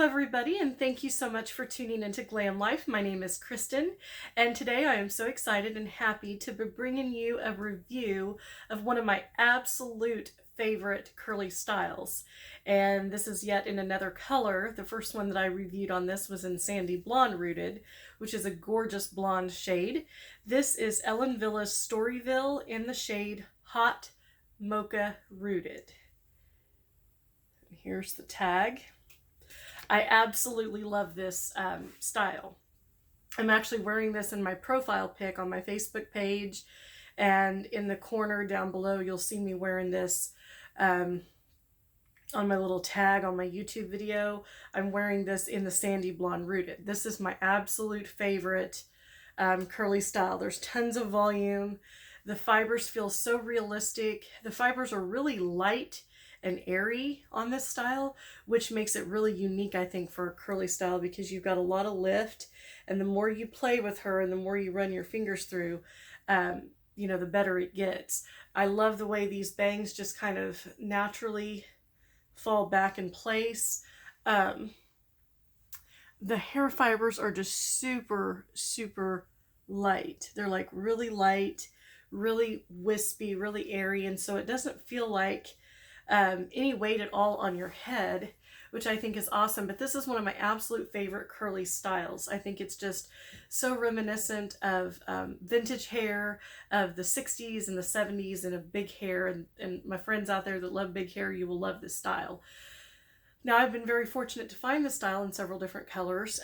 everybody, and thank you so much for tuning into Glam Life. My name is Kristen, and today I am so excited and happy to be bringing you a review of one of my absolute favorite curly styles. And this is yet in another color. The first one that I reviewed on this was in Sandy Blonde Rooted, which is a gorgeous blonde shade. This is Ellen Villa's Storyville in the shade Hot Mocha Rooted. Here's the tag. I absolutely love this style. I'm actually wearing this in my profile pic on my Facebook page, and in the corner down below you'll see me wearing this on my little tag on my YouTube video. I'm wearing this in the Sandy Blonde Rooted. This is my absolute favorite curly style. There's tons of volume. The fibers feel so realistic. The fibers are really light and airy on this style, which makes it really unique, I think, for a curly style, because you've got a lot of lift, and the more you play with her and the more you run your fingers through, you know, the better it gets. I love the way these bangs just kind of naturally fall back in place. The hair fibers are just super, super light. They're like really light, really wispy, really airy, and so it doesn't feel like any weight at all on your head, which I think is awesome. But this is one of my absolute favorite curly styles. I think it's just so reminiscent of vintage hair of the 60s and the 70s and of big hair. And my friends out there that love big hair, you will love this style. Now, I've been very fortunate to find this style in several different colors.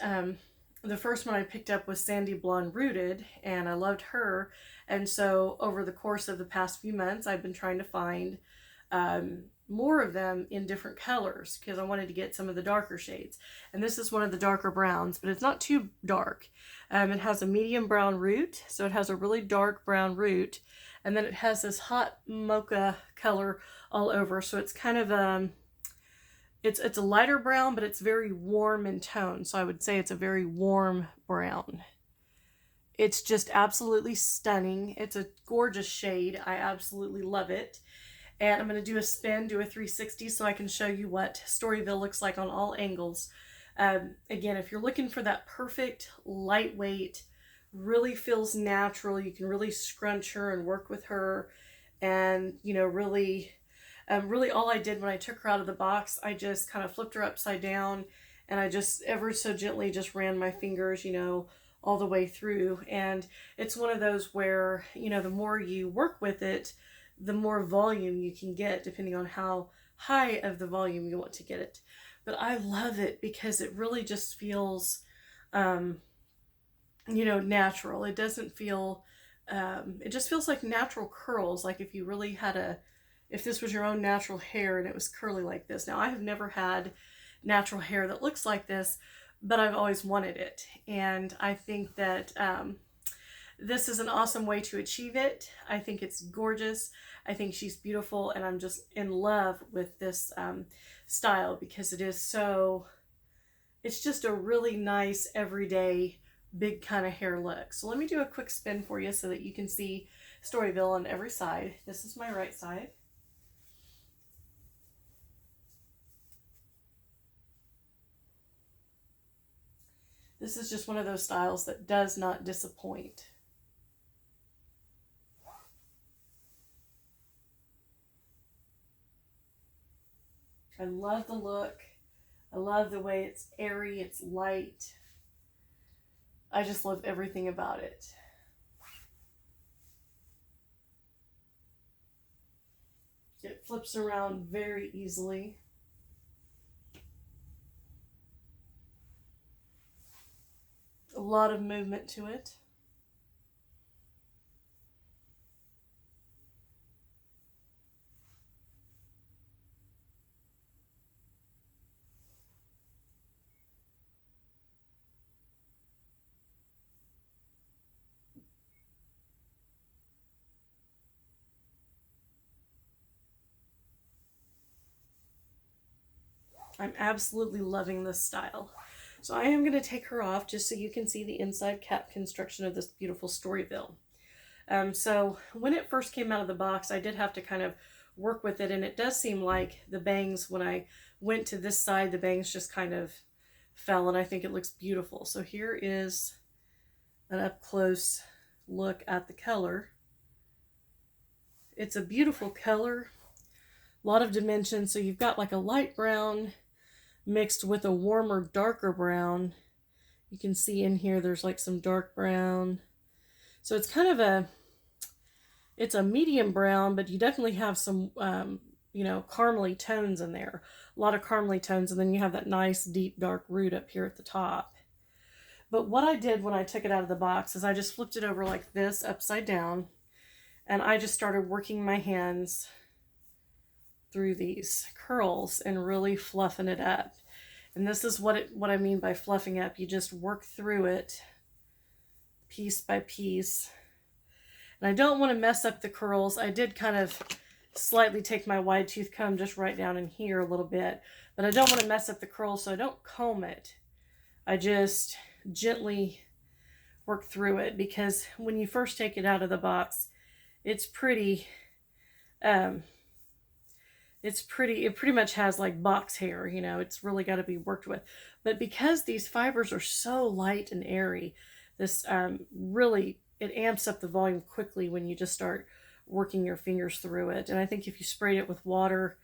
The first one I picked up was Sandy Blonde Rooted, and I loved her. And so over the course of the past few months, I've been trying to find more of them in different colors, because I wanted to get some of the darker shades. And this is one of the darker browns, but it's not too dark. It has a medium brown root, so it has a really dark brown root, and then it has this hot mocha color all over, so it's kind of it's a lighter brown, but it's very warm in tone, so I would say it's a very warm brown. It's just absolutely stunning. It's a gorgeous shade. I absolutely love it. And I'm going to do a spin, do a 360, so I can show you what Storyville looks like on all angles. Again, if you're looking for that perfect, lightweight, really feels natural, you can really scrunch her and work with her. And, you know, really all I did when I took her out of the box, I just kind of flipped her upside down, and I just ever so gently just ran my fingers, you know, all the way through. And it's one of those where, you know, the more you work with it, the more volume you can get, depending on how high of the volume you want to get it. But I love it because it really just feels, you know, natural. It doesn't feel, it just feels like natural curls. Like if you really had if this was your own natural hair and it was curly like this. Now, I have never had natural hair that looks like this, but I've always wanted it. And I think that, this is an awesome way to achieve it. I think it's gorgeous. I think she's beautiful, and I'm just in love with this style, because it is so, it's just a really nice, everyday, big kind of hair look. So let me do a quick spin for you so that you can see Storyville on every side. This is my right side. This is just one of those styles that does not disappoint. I love the look. I love the way it's airy, it's light. I just love everything about it. It flips around very easily. A lot of movement to it. I'm absolutely loving this style. So I am going to take her off just so you can see the inside cap construction of this beautiful Storyville. So when it first came out of the box, I did have to kind of work with it, and it does seem like the bangs, when I went to this side, the bangs just kind of fell, and I think it looks beautiful. So here is an up close look at the color. It's a beautiful color, a lot of dimension. So you've got like a light brown mixed with a warmer, darker brown. You can see in here there's like some dark brown. So it's kind of it's a medium brown, but you definitely have some, caramely tones in there. A lot of caramely tones, and then you have that nice, deep, dark root up here at the top. But what I did when I took it out of the box is I just flipped it over like this, upside down, and I just started working my hands through these curls and really fluffing it up. And this is what I mean by fluffing up. You just work through it piece by piece. And I don't want to mess up the curls. I did kind of slightly take my wide tooth comb just right down in here a little bit, but I don't want to mess up the curls, so I don't comb it. I just gently work through it, because when you first take it out of the box, it pretty much has like box hair, it's really got to be worked with. But because these fibers are so light and airy, this really, it amps up the volume quickly when you just start working your fingers through it. And I think if you sprayed it with water,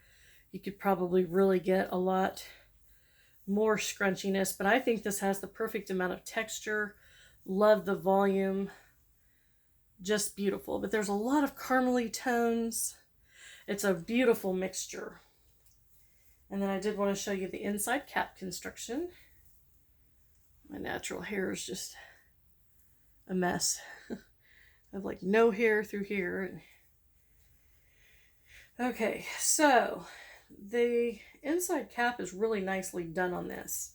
you could probably really get a lot more scrunchiness. But I think this has the perfect amount of texture. Love the volume. Just beautiful. But there's a lot of caramely tones. It's a beautiful mixture. And then I did want to show you the inside cap construction. My natural hair is just a mess. I have like no hair through here. Okay, so the inside cap is really nicely done on this.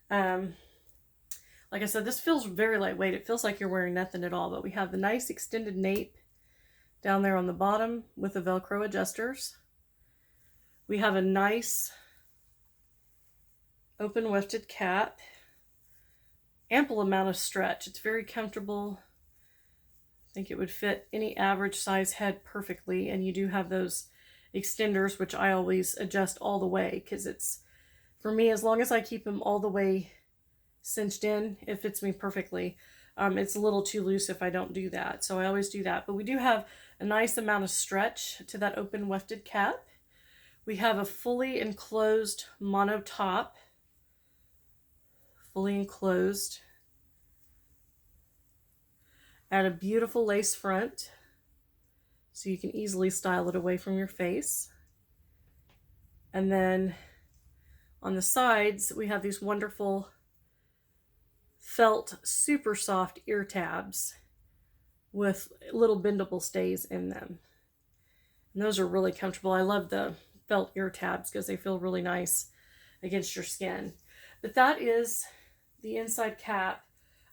Like I said, this feels very lightweight. It feels like you're wearing nothing at all, but we have the nice extended nape down there on the bottom with the Velcro adjusters. We have a nice open wefted cap. Ample amount of stretch. It's very comfortable. I think it would fit any average size head perfectly. And you do have those extenders, which I always adjust all the way, because it's, for me, as long as I keep them all the way cinched in, it fits me perfectly. It's a little too loose if I don't do that, so I always do that. But we do have a nice amount of stretch to that open wefted cap. We have a fully enclosed mono top. Fully enclosed. Add a beautiful lace front, so you can easily style it away from your face. And then on the sides, we have these wonderful felt, super soft ear tabs with little bendable stays in them. And those are really comfortable. I love the felt ear tabs because they feel really nice against your skin. But that is the inside cap.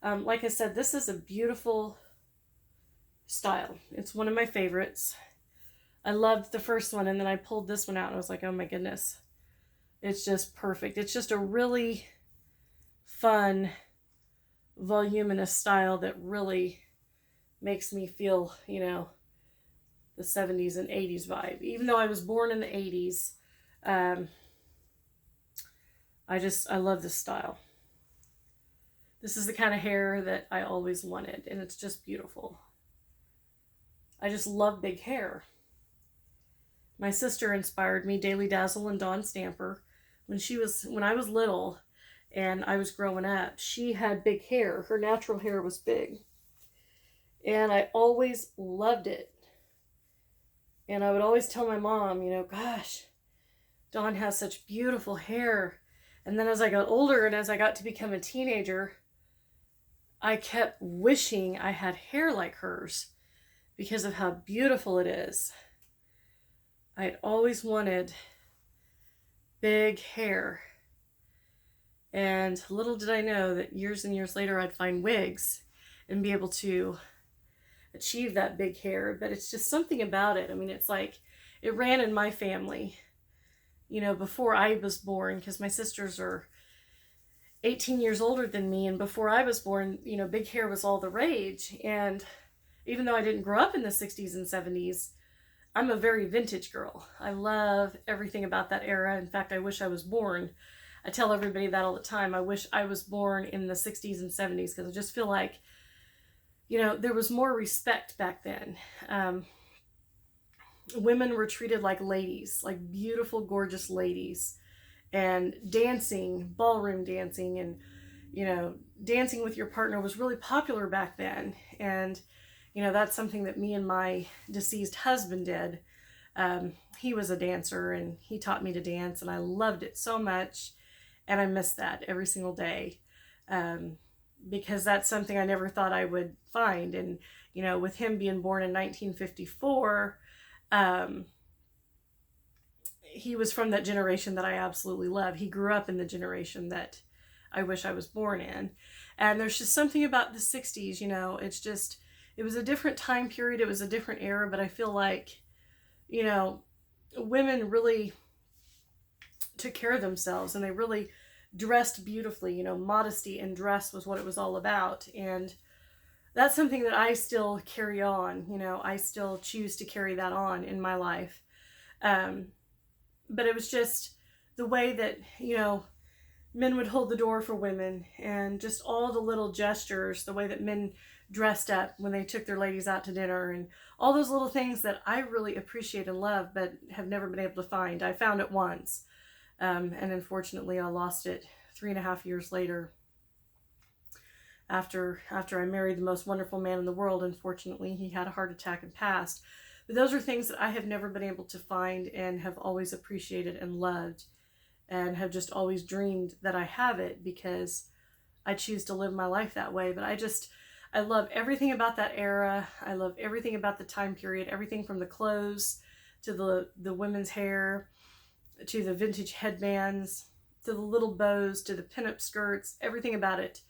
Like I said, this is a beautiful style. It's one of my favorites. I loved the first one, and then I pulled this one out and I was like, oh my goodness, it's just perfect. It's just a really fun, voluminous style that really makes me feel, the 70s and 80s vibe. Even though I was born in the 80s, I love this style. This is the kind of hair that I always wanted, and it's just beautiful. I just love big hair. My sister inspired me, Daily Dazzle and Dawn Stamper, when I was little and I was growing up. She had big hair. Her natural hair was big. And I always loved it. And I would always tell my mom, gosh, Dawn has such beautiful hair. And then as I got older and as I got to become a teenager, I kept wishing I had hair like hers because of how beautiful it is. I'd always wanted big hair. And little did I know that years and years later I'd find wigs and be able to achieve that big hair. But it's just something about it. I mean, it's like it ran in my family, before I was born, because my sisters are 18 years older than me. And before I was born, big hair was all the rage. And even though I didn't grow up in the 60s and 70s, I'm a very vintage girl. I love everything about that era. In fact, I wish I was born I tell everybody that all the time. I wish I was born in the 60s and 70s, because I just feel like, there was more respect back then. Women were treated like ladies, like beautiful, gorgeous ladies, and dancing, ballroom dancing, and dancing with your partner was really popular back then. And that's something that me and my deceased husband did. He was a dancer, and he taught me to dance, and I loved it so much, and I miss that every single day, because that's something I never thought I would find. And with him being born in 1954, he was from that generation that I absolutely love. He grew up in the generation that I wish I was born in. And there's just something about the 60s, it's just, it was a different time period. It was a different era, but I feel like, women really took care of themselves, and they really dressed beautifully. Modesty and dress was what it was all about. And that's something that I still carry on. I still choose to carry that on in my life. But it was just the way that, men would hold the door for women, and just all the little gestures, the way that men dressed up when they took their ladies out to dinner, and all those little things that I really appreciate and love, but have never been able to find. I found it once, and unfortunately I lost it 3.5 years later, after I married the most wonderful man in the world. Unfortunately, he had a heart attack and passed. But those are things that I have never been able to find, and have always appreciated and loved, and have just always dreamed that I have it, because I choose to live my life that way. But I love everything about that era. I love everything about the time period, everything from the clothes to the women's hair, to the vintage headbands, to the little bows, to the pinup skirts, everything about it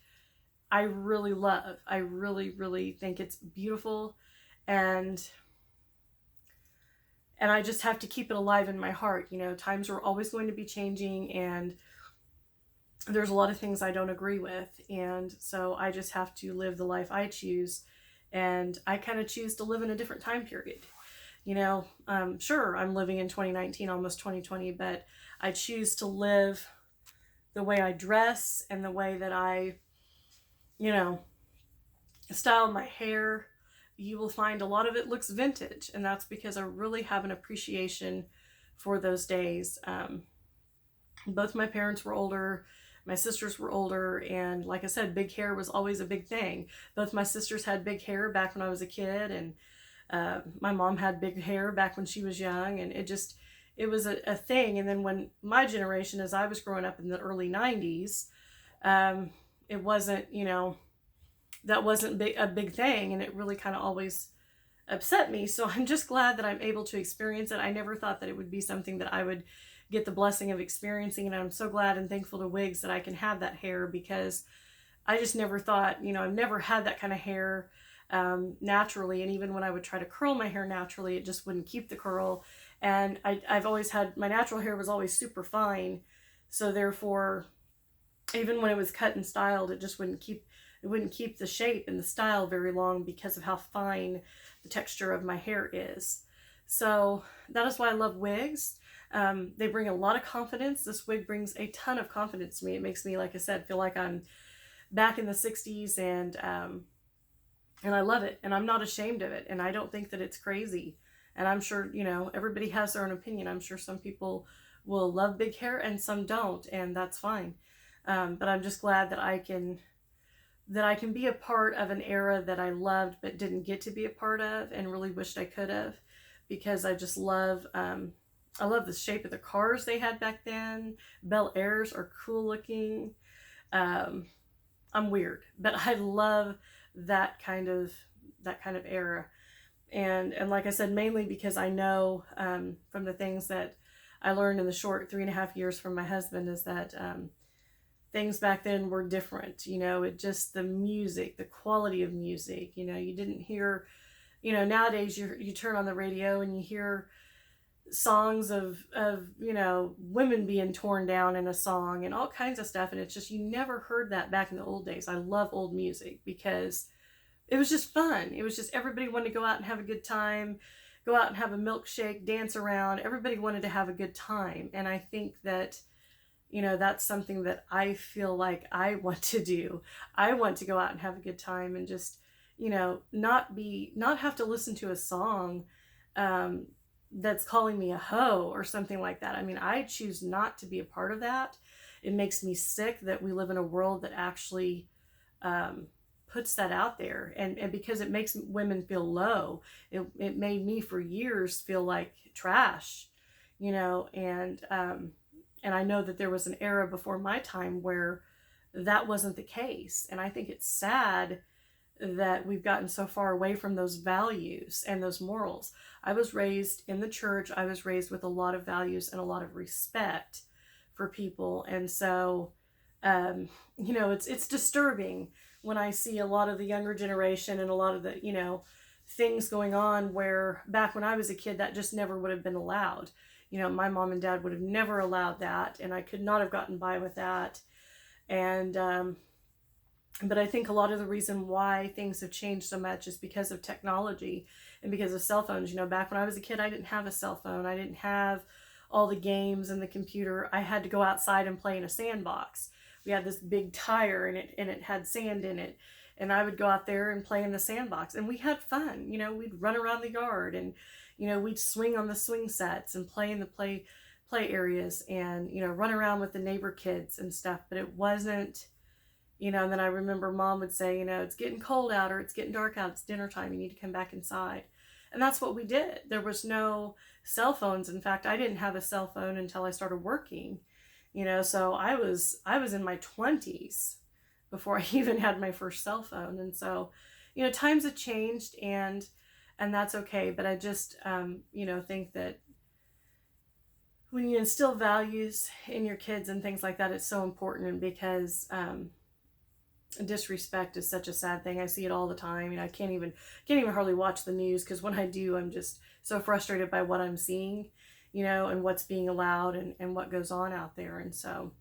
I really love. I really, really think it's beautiful, and I just have to keep it alive in my heart. Times are always going to be changing, and there's a lot of things I don't agree with, and so I just have to live the life I choose, and I kind of choose to live in a different time period. Sure, I'm living in 2019, almost 2020, but I choose to live the way I dress, and the way that I, style my hair. You will find a lot of it looks vintage, and that's because I really have an appreciation for those days. Both my parents were older, my sisters were older, and like I said, big hair was always a big thing. Both my sisters had big hair back when I was a kid, and my mom had big hair back when she was young, and it was a thing. And then when my generation, as I was growing up in the early 90s, it wasn't, that wasn't a big thing, and it really kind of always upset me. So I'm just glad that I'm able to experience it. I never thought that it would be something that I would get the blessing of experiencing, and I'm so glad and thankful to wigs that I can have that hair, because I just never thought, I've never had that kind of hair naturally, and even when I would try to curl my hair naturally, it just wouldn't keep the curl. And I've always had, my natural hair was always super fine, so therefore, even when it was cut and styled, it just wouldn't keep the shape and the style very long, because of how fine the texture of my hair is. So that is why I love wigs. They bring a lot of confidence. This wig brings a ton of confidence to me. It makes me, like I said, feel like I'm back in the 60s, and I love it, and I'm not ashamed of it, and I don't think that it's crazy. And I'm sure, everybody has their own opinion. I'm sure some people will love big hair and some don't, and that's fine. But I'm just glad that I can be a part of an era that I loved but didn't get to be a part of, and really wished I could have, because I just love, I love the shape of the cars they had back then. Bel Airs are cool looking. I'm weird, but I love that kind of era. And like I said, mainly because I know, from the things that I learned in the short 3.5 years from my husband, is that, things back then were different. It just, the music, the quality of music, you didn't hear, nowadays you turn on the radio and you hear songs of women being torn down in a song and all kinds of stuff, and it's just, you never heard that back in the old days. I love old music because it was just fun. It was just, everybody wanted to go out and have a good time, go out and have a milkshake, dance around. Everybody wanted to have a good time. And I think that, that's something that I feel like I want to do. I want to go out and have a good time and just, not have to listen to a song um, that's calling me a hoe or something like that. I mean, I choose not to be a part of that. It makes me sick that we live in a world that actually um, puts that out there. And because it makes women feel low, it made me for years feel like trash, and I know that there was an era before my time where that wasn't the case. And I think it's sad that we've gotten so far away from those values and those morals. I was raised in the church. I was raised with a lot of values and a lot of respect for people. And so, it's disturbing when I see a lot of the younger generation and a lot of the, things going on where back when I was a kid, that just never would have been allowed. My mom and dad would have never allowed that, and I could not have gotten by with that. And but I think a lot of the reason why things have changed so much is because of technology and because of cell phones. Back when I was a kid, I didn't have a cell phone. I didn't have all the games and the computer. I had to go outside and play in a sandbox. We had this big tire and it had sand in it. And I would go out there and play in the sandbox. And we had fun. We'd run around the yard and, we'd swing on the swing sets and play in the play areas and, run around with the neighbor kids and stuff. But it wasn't, and then I remember mom would say, it's getting cold out or it's getting dark out. It's dinner time. You need to come back inside. And that's what we did. There was no cell phones. In fact, I didn't have a cell phone until I started working, so I was in my 20s before I even had my first cell phone. And so, times have changed and that's okay. But I just, think that when you instill values in your kids and things like that, it's so important because, disrespect is such a sad thing. I see it all the time. I can't even hardly watch the news because when I do, I'm just so frustrated by what I'm seeing, and what's being allowed and what goes on out there. And so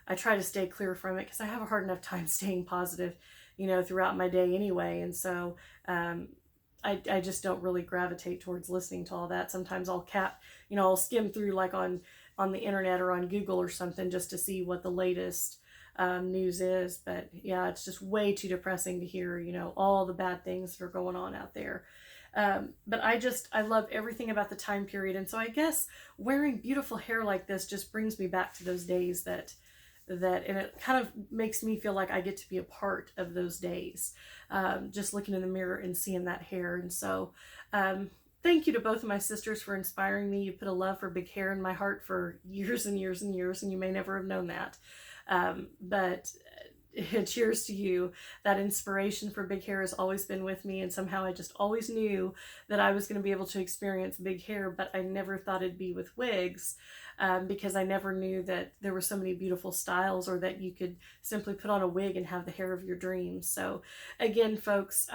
I try to stay clear from it because I have a hard enough time staying positive, throughout my day anyway. And so I just don't really gravitate towards listening to all that. Sometimes I'll skim through like on the internet or on Google or something just to see what the latest news is. But yeah, it's just way too depressing to hear, all the bad things that are going on out there. But I love everything about the time period. And so I guess wearing beautiful hair like this just brings me back to those days that and it kind of makes me feel like I get to be a part of those days, just looking in the mirror and seeing that hair. And so thank you to both of my sisters for inspiring me. You put a love for big hair in my heart for years and years and years, and you may never have known that. But cheers to you. That inspiration for big hair has always been with me, and somehow I just always knew that I was going to be able to experience big hair, but I never thought it'd be with wigs, because I never knew that there were so many beautiful styles, or that you could simply put on a wig and have the hair of your dreams. So again, folks,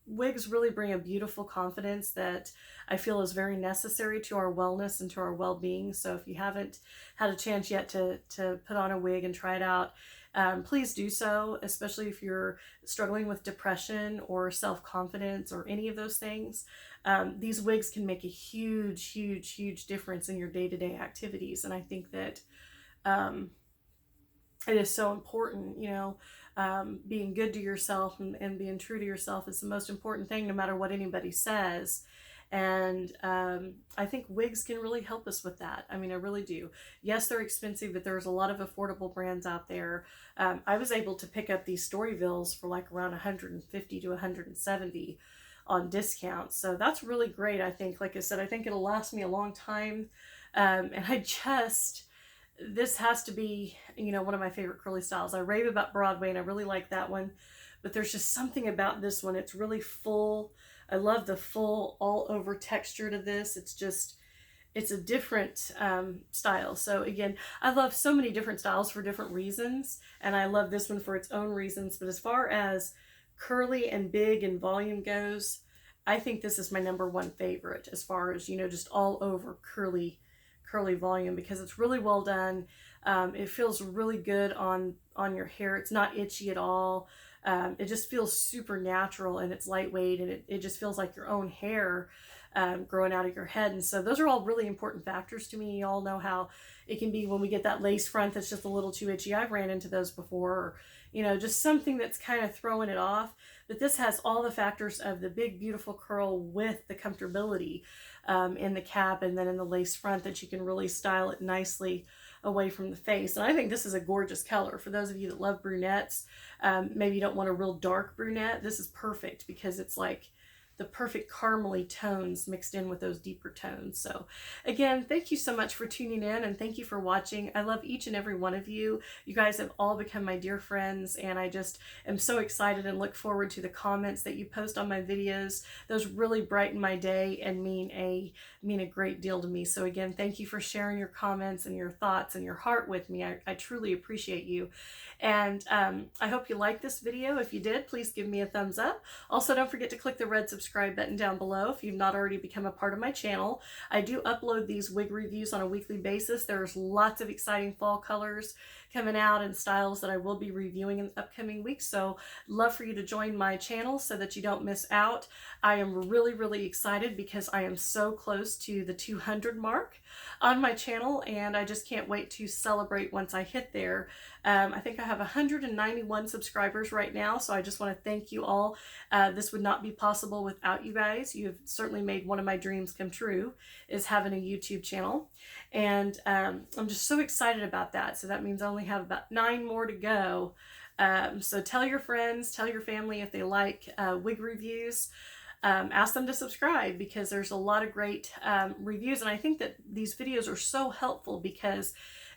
wigs really bring a beautiful confidence that I feel is very necessary to our wellness and to our well-being. So if you haven't had a chance yet to put on a wig and try it out, please do so, especially if you're struggling with depression or self-confidence or any of those things. These wigs can make a huge, huge, huge difference in your day-to-day activities. And I think that it is so important, being good to yourself and being true to yourself is the most important thing, no matter what anybody says. And I think wigs can really help us with that. I mean, I really do. Yes, they're expensive, but there's a lot of affordable brands out there. I was able to pick up these Storyvilles for like around $150 to $170 on discount. So that's really great. I think, like I said, I think it'll last me a long time. And this has to be, one of my favorite curly styles. I rave about Broadway and I really like that one, but there's just something about this one. It's really full. I love the full all over texture to this. It's a different style. So again, I love so many different styles for different reasons. And I love this one for its own reasons. But as far as curly and big and volume goes, I think this is my number one favorite as far as, just all over curly volume, because it's really well done. It feels really good on your hair. It's not itchy at all. It just feels super natural, and it's lightweight, and it just feels like your own hair growing out of your head. And so those are all really important factors to me. You all know how It can be when we get that lace front that's just a little too itchy. I've ran into those before, or, you know, just something that's kind of throwing it off. But this has all the factors of the big, beautiful curl with the comfortability in the cap and then in the lace front, that you can really style it nicely away from the face. And I think this is a gorgeous color. For those of you that love brunettes, maybe you don't want a real dark brunette, this is perfect because it's like the perfect caramely tones mixed in with those deeper tones. So again, thank you so much for tuning in, and thank you for watching. I love each and every one of you. You guys have all become my dear friends, and I just am so excited and look forward to the comments that you post on my videos. Those really brighten my day and mean a great deal to me. So again, thank you for sharing your comments and your thoughts and your heart with me. I truly appreciate you. And I hope you liked this video. If you did, please give me a thumbs up. Also, don't forget to click the red subscribe button down below if you've not already become a part of my channel. I do upload these wig reviews on a weekly basis. There's lots of exciting fall colors coming out and styles that I will be reviewing in the upcoming weeks. So love for you to join my channel so that you don't miss out. I am really, really excited because I am so close to the 200 mark on my channel, and I just can't wait to celebrate once I hit there. I think I have 191 subscribers right now, so I just want to thank you all. This would not be possible without you guys. You've certainly made one of my dreams come true, is having a YouTube channel. And I'm just so excited about that. So that means I only have about 9 more to go. So tell your friends, tell your family if they like wig reviews. Ask them to subscribe because there's a lot of great reviews. And I think that these videos are so helpful because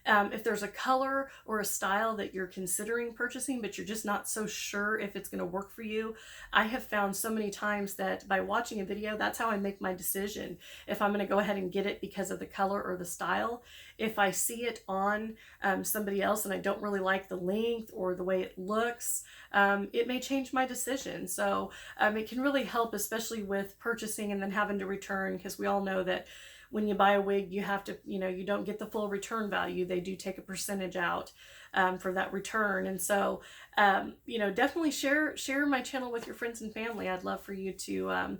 if there's a color or a style that you're considering purchasing, but you're just not so sure if it's going to work for you, I have found so many times that by watching a video, that's how I make my decision. If I'm going to go ahead and get it because of the color or the style, if I see it on somebody else and I don't really like the length or the way it looks, it may change my decision. So it can really help, especially with purchasing and then having to return, because we all know that when you buy a wig, you have to, you don't get the full return value. They do take a percentage out for that return. And so, definitely share my channel with your friends and family. I'd love for you to,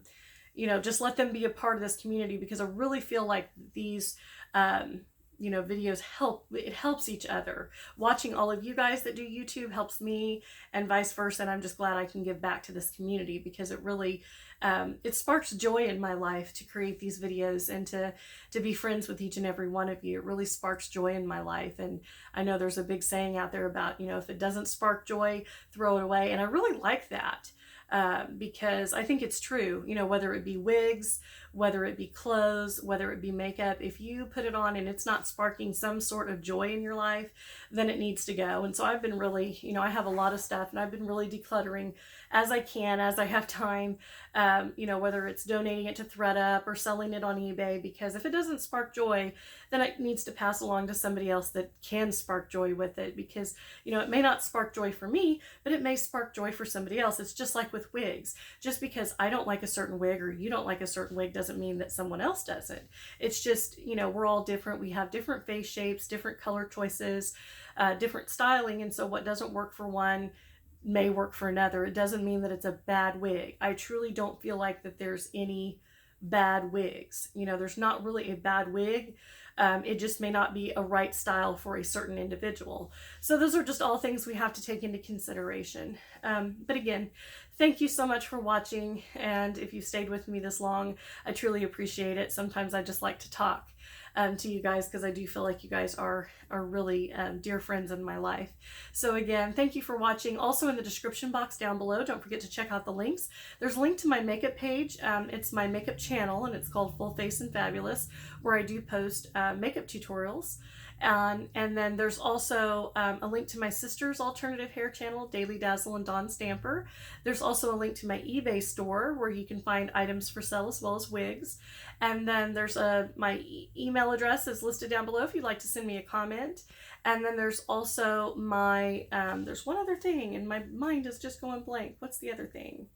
just let them be a part of this community, because I really feel like these, videos helps each other. Watching all of you guys that do YouTube helps me, and vice versa. And I'm just glad I can give back to this community, because it really, it sparks joy in my life to create these videos and to be friends with each and every one of you. It really sparks joy in my life. And I know there's a big saying out there about, if it doesn't spark joy, throw it away. And I really like that. Because I think it's true, whether it be wigs, whether it be clothes, whether it be makeup, if you put it on and it's not sparking some sort of joy in your life, then it needs to go. And so I've been really, I have a lot of stuff, and I've been really decluttering as I can, as I have time, whether it's donating it to ThredUp or selling it on eBay, because if it doesn't spark joy, then it needs to pass along to somebody else that can spark joy with it, because, it may not spark joy for me, but it may spark joy for somebody else. It's just like with wigs. Just because I don't like a certain wig or you don't like a certain wig doesn't mean that someone else doesn't. It's just, we're all different. We have different face shapes, different color choices, different styling. And so what doesn't work for one may work for another. It doesn't mean that it's a bad wig. I truly don't feel like that there's any bad wigs. There's not really a bad wig. It just may not be a right style for a certain individual. So those are just all things we have to take into consideration. But again, thank you so much for watching. And if you stayed with me this long, I truly appreciate it. Sometimes I just like to talk to you guys, because I do feel like you guys are really dear friends in my life. So again, thank you for watching. Also in the description box down below, don't forget to check out the links. There's a link to my makeup page. It's my makeup channel, and it's called Full Face and Fabulous, where I do post makeup tutorials. And then there's also a link to my sister's alternative hair channel, Daily Dazzle and Dawn Stamper. There's also a link to my eBay store where you can find items for sale as well as wigs. And then there's my email address is listed down below if you'd like to send me a comment. And then there's also my, there's one other thing, and my mind is just going blank. What's the other thing?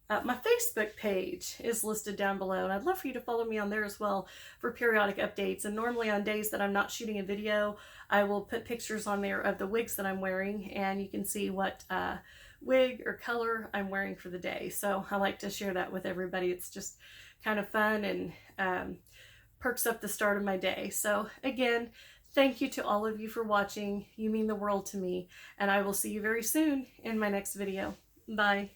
My Facebook page is listed down below, and I'd love for you to follow me on there as well for periodic updates. And normally on days that I'm not shooting a video, I will put pictures on there of the wigs that I'm wearing, and you can see what wig or color I'm wearing for the day. So I like to share that with everybody. It's just kind of fun and perks up the start of my day. So again, Thank you to all of you for watching. You mean the world to me, and I will see you very soon in my next video. Bye.